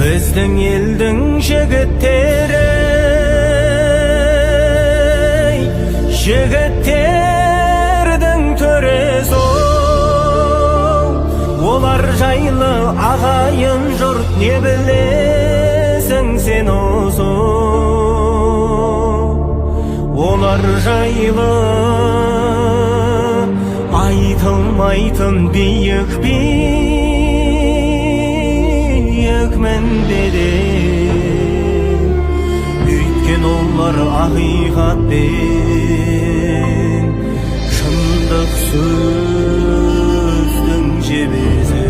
Біздің елдің жігіттері, жігіттердің төресі, олар жайлы ағайын жұрт не білесің сен осы? Олар жайлы айтылмайтын биік мінбеде, өйткен олар ақиқатпен шындық сөздің жебесі.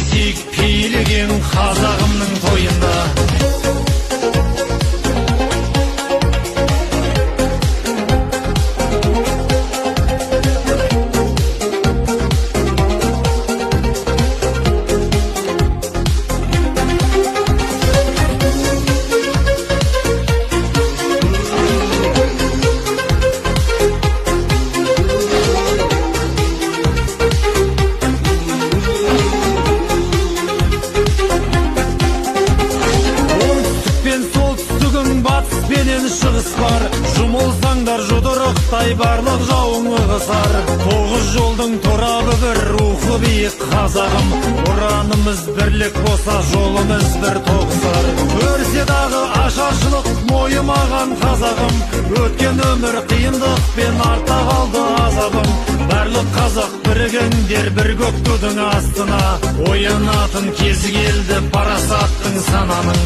Тек пейілген қазағымның тойында шығыс бар, жұмылсаңдар жұдырықтай барлық жауың ығысар. Тоғыз жолдың торабы бір, рухы биік қазағым. Ұранымыз бірлік болса, жолымыз бір тоғысар. Өрсе дағы ашаршылық мойымаған қазағым, өткен өмір қиындықпен артта қалды азабым. Барлық қазақ бірігіңдер бір көк тудың астына, оянатын кезі келді парасаттың сананың.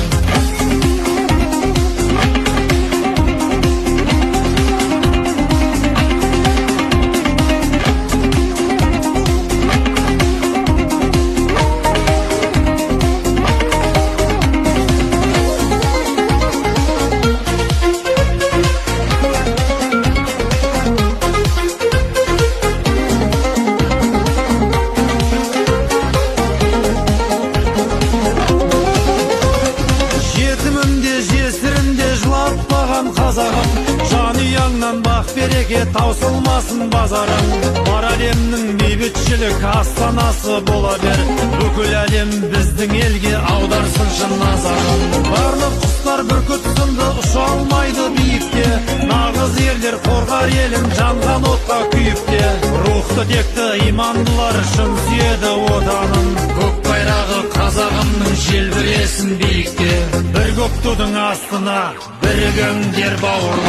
Қазағым, жанұяңнан бақ береке таусылмасын базарың. Бар әлемнің бейбітшілік астанасы бола бер, бүкіл әлем біздің елге аударсын шын назарын. Барлық құстар бүркіт сынды ұша алмайды биікте, нағыз ерлер қорғар елін жанған отқа күйіпте. Рухты текті имандылар шын сүйеді отанын, көк байрағы қазағымның желбіресін биікте. Бір көк тудың астына бірігіңдер бауыр.